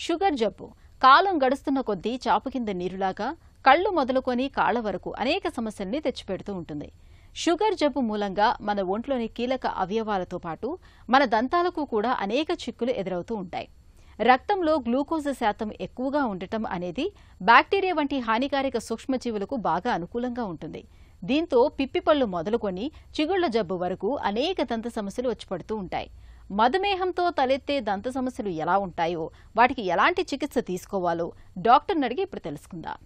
Sugar జబ్బు కాలం గడుస్తున్న కొద్దీ చాపు కింద నీరులాగా కళ్ళు మొదలుకొని కాళ్ల వరకు అనేక సమస్యల్ని తెచ్చిపెడుతూ ఉంటుంది. షుగర్ జబ్బు మూలంగా మన ఒంట్లోని కీలక అవయవాలతో పాటు మన దంతాలకు కూడా అనేక చిక్కులు ఎదురవుతూ ఉంటాయి. రక్తంలో గ్లూకోజ్ శాతం ఎక్కువగా ఉండటం అనేది బ్యాక్టీరియా వంటి హానికారక సూక్ష్మజీవులకు బాగా అనుకూలంగా ఉంటుంది. దీంతో పిప్పిపళ్ళు మొదలుకొని చిగుళ్ల జబ్బు వరకు అనేక దంత సమస్యలు వచ్చిపడుతూ ఉంటాయి. మధుమేహంతో తలెత్తే దంత సమస్యలు ఎలా ఉంటాయో, వాటికి ఎలాంటి చికిత్స తీసుకోవాలో డాక్టర్ని అడిగి ఇప్పుడు తెలుసుకుందాం.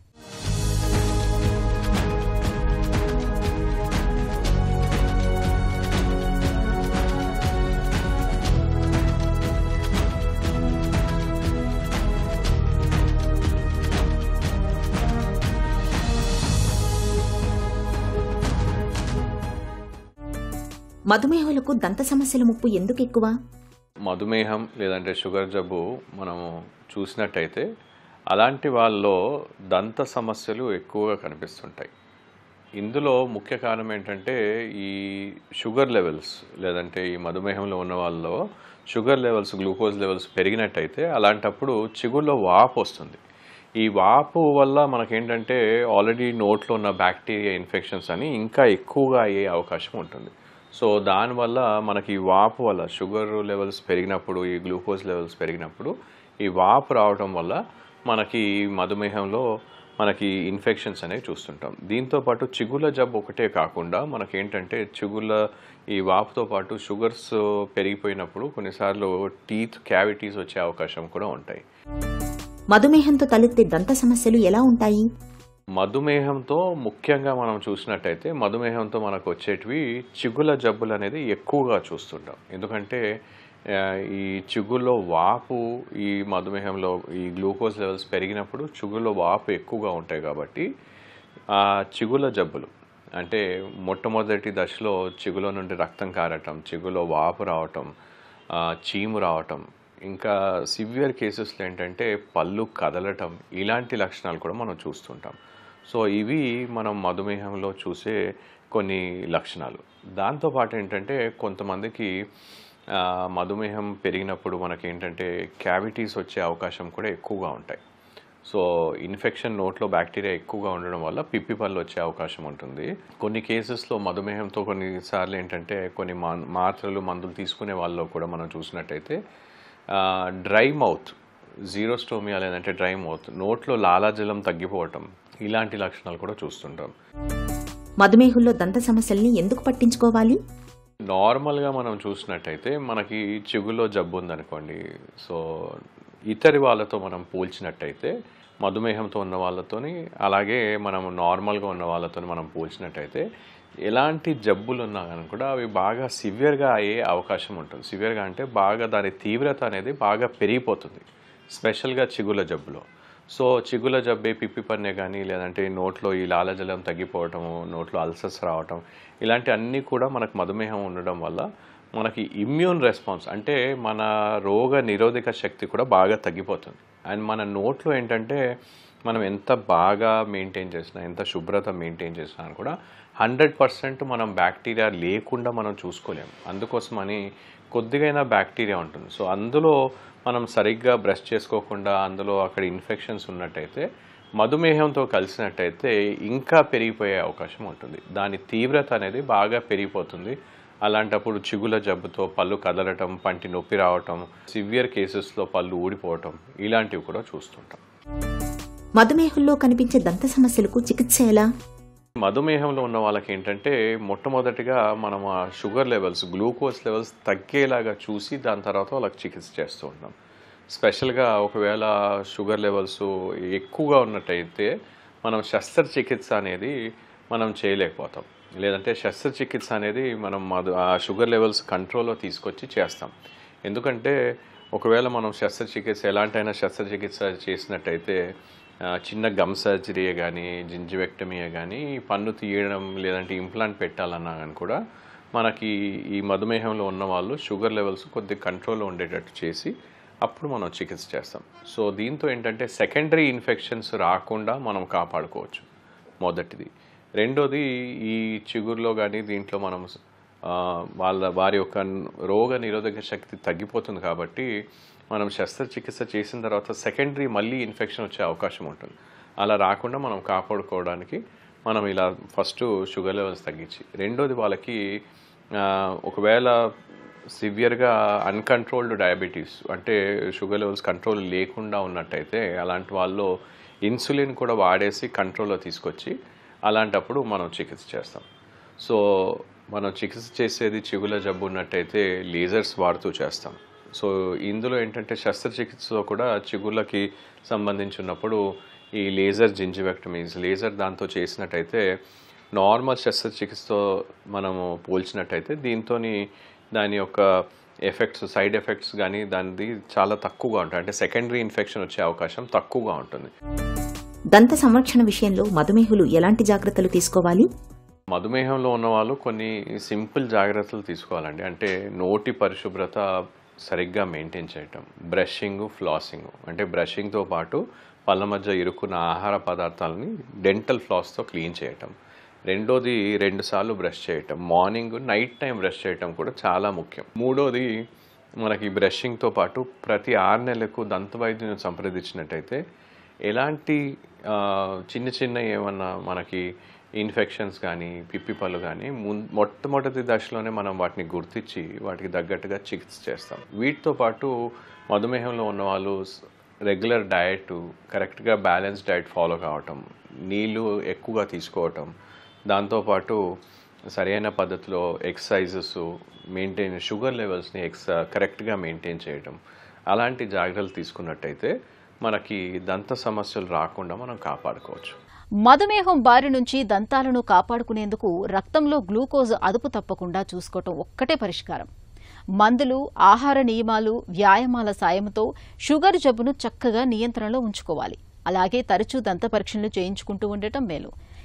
మధుమేహులకు దంత సమస్యల ముప్పు ఎందుకు ఎక్కువ? మధుమేహం లేదంటే షుగర్ జబ్బు మనము చూసినట్టయితే అలాంటి వాళ్ళలో దంత సమస్యలు ఎక్కువగా కనిపిస్తుంటాయి. ఇందులో ముఖ్య కారణం ఏంటంటే ఈ షుగర్ లెవెల్స్ లేదంటే ఈ మధుమేహంలో ఉన్న వాళ్ళలో షుగర్ లెవెల్స్ గ్లూకోజ్ లెవెల్స్ పెరిగినట్టయితే అలాంటప్పుడు చిగుళ్ళలో వాపు వస్తుంది. ఈ వాపు వల్ల మనకేంటంటే ఆల్రెడీ నోట్లో ఉన్న బ్యాక్టీరియా ఇన్ఫెక్షన్స్ అని ఇంకా ఎక్కువగా అయ్యే అవకాశం ఉంటుంది. సో దానివల్ల మనకి ఈ వాపు వల్ల షుగర్ లెవెల్స్ పెరిగినప్పుడు ఈ గ్లూకోజ్ లెవెల్స్ పెరిగినప్పుడు ఈ వాపు రావడం వల్ల మనకి మధుమేహంలో మనకి ఇన్ఫెక్షన్స్ అనేవి చూస్తుంటాం. దీంతోపాటు చిగుళ్ళ జబ్బు ఒకటే కాకుండా మనకేంటంటే చిగుళ్ళ ఈ వాపుతో పాటు షుగర్స్ పెరిగిపోయినప్పుడు కొన్నిసార్లు టీత్ క్యావిటీస్ వచ్చే అవకాశం కూడా ఉంటాయి. మధుమేహంతో తలెత్తే దంత సమస్యలు ఎలా ఉంటాయి? మధుమేహంతో ముఖ్యంగా మనం చూసినట్టయితే మధుమేహంతో మనకు వచ్చేటివి చిగుళ్ళ జబ్బులు అనేది ఎక్కువగా చూస్తుంటాం. ఎందుకంటే ఈ చిగుళ్ళలో వాపు ఈ మధుమేహంలో ఈ గ్లూకోజ్ లెవెల్స్ పెరిగినప్పుడు చిగుళ్ళలో వాపు ఎక్కువగా ఉంటాయి కాబట్టి ఆ చిగుళ్ళ జబ్బులు అంటే మొట్టమొదటి దశలో చిగుళ్ళ నుండి రక్తం కారటం, చిగుళ్ళలో వాపు రావటం, చీము రావటం, ఇంకా సివియర్ కేసెస్లో ఏంటంటే పళ్ళు కదలటం, ఇలాంటి లక్షణాలు కూడా మనం చూస్తుంటాం. సో ఇవి మనం మధుమేహంలో చూసే కొన్ని లక్షణాలు. దాంతోపాటు ఏంటంటే కొంతమందికి మధుమేహం పెరిగినప్పుడు మనకేంటంటే క్యావిటీస్ వచ్చే అవకాశం కూడా ఎక్కువగా ఉంటాయి. సో ఇన్ఫెక్షన్ నోట్లో బ్యాక్టీరియా ఎక్కువగా ఉండడం వల్ల పిప్పి పళ్ళు వచ్చే అవకాశం ఉంటుంది. కొన్ని కేసెస్లో మధుమేహంతో కొన్నిసార్లు ఏంటంటే కొన్ని మాత్రలు మందులు తీసుకునే వాళ్ళలో కూడా మనం చూసినట్టయితే డ్రై మౌత్, జీరోస్టోమియా లేదంటే డ్రై మౌత్, నోట్లో లాలాజలం తగ్గిపోవటం, ఇలాంటి లక్షణాలు కూడా చూస్తుంటాం. మధుమేహుల్లో దంత సమస్యల్ని ఎందుకు పట్టించుకోవాలి? నార్మల్గా మనం చూసినట్టయితే మనకి చిగుల్లో జబ్బు ఉందనుకోండి, సో ఇతరి వాళ్ళతో మనం పోల్చినట్టయితే మధుమేహంతో ఉన్న వాళ్ళతోని అలాగే మనం నార్మల్గా ఉన్న వాళ్ళతో మనం పోల్చినట్టయితే ఎలాంటి జబ్బులు ఉన్నా కానీ కూడా అవి బాగా సివియర్గా అయ్యే అవకాశం ఉంటుంది. సివియర్గా అంటే బాగా దాని తీవ్రత అనేది బాగా పెరిగిపోతుంది, స్పెషల్గా చిగుళ్ళ జబ్బులో. సో చిగుళ్ళ జబ్బే పిప్పి పన్నే కానీ లేదంటే నోట్లో ఈ లాలజలం తగ్గిపోవటము, నోట్లో అల్సర్స్ రావటం, ఇలాంటి అన్నీ కూడా మనకు మధుమేహం ఉండడం వల్ల మనకి ఇమ్యూన్ రెస్పాన్స్ అంటే మన రోగ నిరోధక శక్తి కూడా బాగా తగ్గిపోతుంది. అండ్ మన నోట్లో ఏంటంటే మనం ఎంత బాగా మెయింటైన్ చేసినా, ఎంత శుభ్రత మెయింటైన్ చేసినా కూడా 100% మనం బ్యాక్టీరియా లేకుండా మనం చూసుకోలేము. అందుకోసమని కొద్దిగైనా బ్యాక్టీరియా ఉంటుంది. సో అందులో మనం సరిగ్గా బ్రష్ చేసుకోకుండా అందులో అక్కడ ఇన్ఫెక్షన్స్ ఉన్నట్టయితే మధుమేహంతో కలిసినట్టయితే ఇంకా పెరిగిపోయే అవకాశం ఉంటుంది. దాని తీవ్రత అనేది బాగా పెరిగిపోతుంది. అలాంటప్పుడు చిగుళ్ళ జబ్బుతో పళ్ళు కదలటం, పంటి నొప్పి రావటం, సివియర్ కేసెస్లో పళ్ళు ఊడిపోవటం, ఇలాంటివి కూడా చూస్తుంటాం. మధుమేహంలో కనిపించే దంత సమస్యలకు చికిత్స ఎలా? మధుమేహంలో ఉన్న వాళ్ళకి ఏంటంటే మొట్టమొదటిగా మనం ఆ షుగర్ లెవెల్స్, గ్లూకోజ్ లెవెల్స్ తగ్గేలాగా చూసి దాని తర్వాత వాళ్ళకి చికిత్స చేస్తూ ఉంటాం. స్పెషల్గా ఒకవేళ షుగర్ లెవెల్స్ ఎక్కువగా ఉన్నట్టయితే మనం శస్త్రచికిత్స అనేది మనం చేయలేకపోతాం. లేదంటే శస్త్రచికిత్స అనేది మనం ఆ షుగర్ లెవెల్స్ కంట్రోల్లో తీసుకొచ్చి చేస్తాం. ఎందుకంటే ఒకవేళ మనం శస్త్రచికిత్స ఎలాంటైనా శస్త్రచికిత్స చేసినట్టయితే చిన్న గమ్ సర్జరీయే కానీ, జింజివెక్టమీయే కానీ, పన్ను తీయడం లేదంటే ఇంప్లాంట్ పెట్టాలన్నా కానీ కూడా మనకి ఈ మధుమేహంలో ఉన్న వాళ్ళు షుగర్ లెవెల్స్ కొద్దిగా కంట్రోల్లో ఉండేటట్టు చేసి అప్పుడు మనం చికిత్స చేస్తాం. సో దీంతో ఏంటంటే సెకండరీ ఇన్ఫెక్షన్స్ రాకుండా మనం కాపాడుకోవచ్చు, మొదటిది. రెండోది ఈ చిగురులో కానీ దీంట్లో మనం వారి యొక్క రోగ నిరోధక శక్తి తగ్గిపోతుంది కాబట్టి మనం శస్త్రచికిత్స చేసిన తర్వాత సెకండరీ మళ్ళీ ఇన్ఫెక్షన్ వచ్చే అవకాశం ఉంటుంది. అలా రాకుండా మనం కాపాడుకోవడానికి మనం ఇలా ఫస్ట్ షుగర్ లెవెల్స్ తగ్గించి, రెండోది వాళ్ళకి ఒకవేళ సివియర్గా అన్కంట్రోల్డ్ డయాబెటీస్ అంటే షుగర్ లెవెల్స్ కంట్రోల్ లేకుండా ఉన్నట్టయితే అలాంటి వాళ్ళు ఇన్సులిన్ కూడా వాడేసి కంట్రోల్లో తీసుకొచ్చి అలాంటప్పుడు మనం చికిత్స చేస్తాం. సో మనం చికిత్స చేసేది చిగుల జబ్బు ఉన్నట్టయితే లేజర్స్ వాడుతూ చేస్తాం. సో ఇందులో ఏంటంటే శస్త్రచికిత్సలో కూడా చిగుళ్ళకి సంబంధించి ఉన్నప్పుడు ఈ లేజర్ జింజివెక్టమీస్ లేజర్ దాంతో చేసినట్టయితే నార్మల్ శస్త్రచికిత్సతో మనము పోల్చినట్టయితే దీంతో దాని యొక్క ఎఫెక్ట్స్ సైడ్ ఎఫెక్ట్స్ కానీ దానిది చాలా తక్కువగా ఉంటాయి. అంటే సెకండరీ ఇన్ఫెక్షన్ వచ్చే అవకాశం తక్కువగా ఉంటుంది. దంత సంరక్షణ విషయంలో మధుమేహులు ఎలాంటి జాగ్రత్తలు తీసుకోవాలి? మధుమేహంలో ఉన్న వాళ్ళు కొన్ని సింపుల్ జాగ్రత్తలు తీసుకోవాలండి. అంటే నోటి పరిశుభ్రత సరిగ్గా మెయింటైన్ చేయటం, బ్రషింగ్, ఫ్లాసింగ్. అంటే బ్రషింగ్తో పాటు పళ్ళ మధ్య ఇరుక్కున్న ఆహార పదార్థాలని డెంటల్ ఫ్లాస్తో క్లీన్ చేయటం. రెండోది 2 సార్లు బ్రష్ చేయటం, మార్నింగ్ నైట్ టైం బ్రష్ చేయటం కూడా చాలా ముఖ్యం. మూడోది మనకి బ్రషింగ్తో పాటు ప్రతి 6 నెలలకు దంత వైద్యుని సంప్రదించినట్టయితే ఎలాంటి చిన్న చిన్న ఏమన్నా మనకి ఇన్ఫెక్షన్స్ కానీ పిప్పి పళ్ళు కానీ మొట్టమొదటి దశలోనే మనం వాటిని గుర్తించి వాటికి తగ్గట్టుగా చికిత్స చేస్తాం. వీటితో పాటు మధుమేహంలో ఉన్న వాళ్ళు రెగ్యులర్ డయట్, కరెక్ట్గా బ్యాలెన్స్ డయట్ ఫాలో కావటం, నీళ్ళు ఎక్కువగా తీసుకోవటం, దాంతోపాటు సరైన పద్ధతిలో ఎక్సర్సైజెస్ మెయింటైన్, షుగర్ లెవెల్స్ని కరెక్ట్గా మెయింటైన్ చేయటం, అలాంటి జాగ్రత్తలు తీసుకున్నట్టయితే మనకి దంత సమస్యలు రాకుండా మనం కాపాడుకోవచ్చు. మధుమేహం బారి నుంచి దంతాలను కాపాడుకునేందుకు రక్తంలో గ్లూకోజ్ అదుపు తప్పకుండా చూసుకోవటం ఒక్కటే పరిష్కారం. మందులు, ఆహార నియమాలు, వ్యాయామాల సాయంతో షుగర్ జబ్బును చక్కగా నియంత్రణలో ఉంచుకోవాలి. అలాగే తరచూ దంత పరీక్షలు చేయించుకుంటూ ఉండటం మేలు.